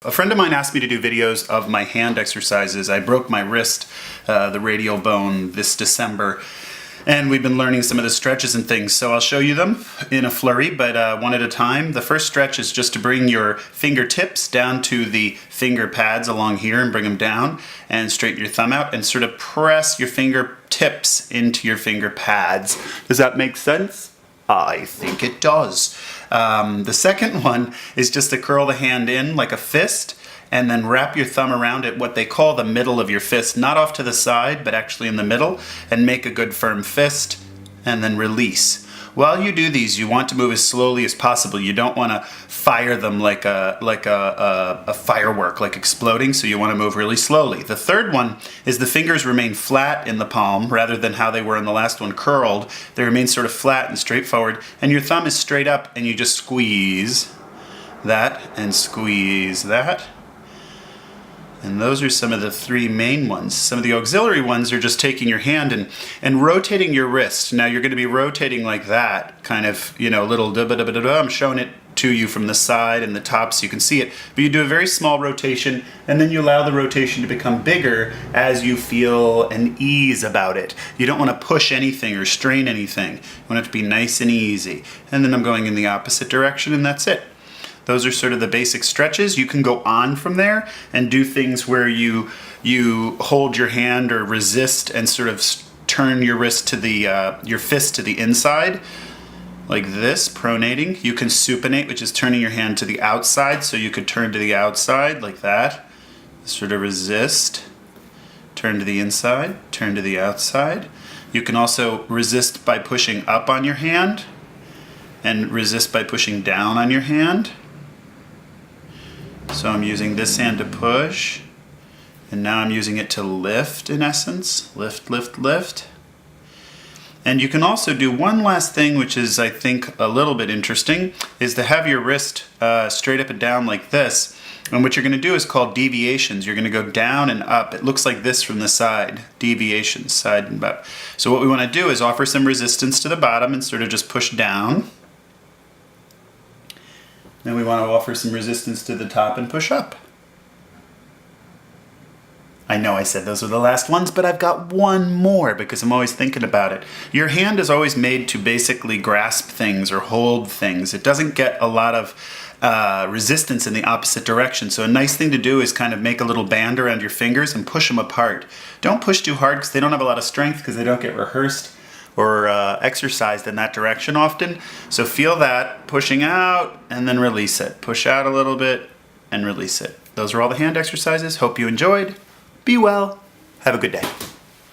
A friend of mine asked me to do videos of my hand exercises. I broke my wrist, the radial bone, this December, and we've been learning some of the stretches and things, so I'll show you them in a flurry, but one at a time. The first stretch is just to bring your fingertips down to the finger pads along here and bring them down, and straighten your thumb out and sort of press your fingertips into your finger pads. Does that make sense? I think it does. The second one is just to curl the hand in like a fist and then wrap your thumb around it, what they call the middle of your fist, not off to the side, but actually in the middle, and make a good firm fist, and then release. While you do these, you want to move as slowly as possible. You don't want to fire them like a firework, like exploding, so you want to move really slowly. The third one is the fingers remain flat in the palm, rather than how they were in the last one, curled. They remain sort of flat and straightforward, and your thumb is straight up, and you just squeeze that, and squeeze that. And those are some of the three main ones. Some of the auxiliary ones are just taking your hand and rotating your wrist. Now you're going to be rotating like that, kind of, you know, little da-ba-da-ba-da-da. I'm showing it to you from the side and the top so you can see it. But you do a very small rotation, and then you allow the rotation to become bigger as you feel an ease about it. You don't want to push anything or strain anything. You want it to be nice and easy. And then I'm going in the opposite direction, and that's it. Those are sort of the basic stretches. You can go on from there and do things where you hold your hand or resist and sort of turn your wrist to the your fist to the inside, like this, pronating. You can supinate, which is turning your hand to the outside, so you could turn to the outside like that. Sort of resist, turn to the inside, turn to the outside. You can also resist by pushing up on your hand and resist by pushing down on your hand. So I'm using this hand to push, and now I'm using it to lift, in essence. Lift, lift, lift. And you can also do one last thing, which is, I think, a little bit interesting, is to have your wrist straight up and down like this. And what you're going to do is called deviations. You're going to go down and up. It looks like this from the side. Deviations, side and up. So what we want to do is offer some resistance to the bottom and sort of just push down. Then we want to offer some resistance to the top and push up. I know I said those were the last ones, but I've got one more because I'm always thinking about it. Your hand is always made to basically grasp things or hold things. It doesn't get a lot of resistance in the opposite direction. So a nice thing to do is kind of make a little band around your fingers and push them apart. Don't push too hard because they don't have a lot of strength because they don't get rehearsed or exercised in that direction often. So feel that, pushing out and then release it. Push out a little bit and release it. Those are all the hand exercises. Hope you enjoyed. Be well. Have a good day.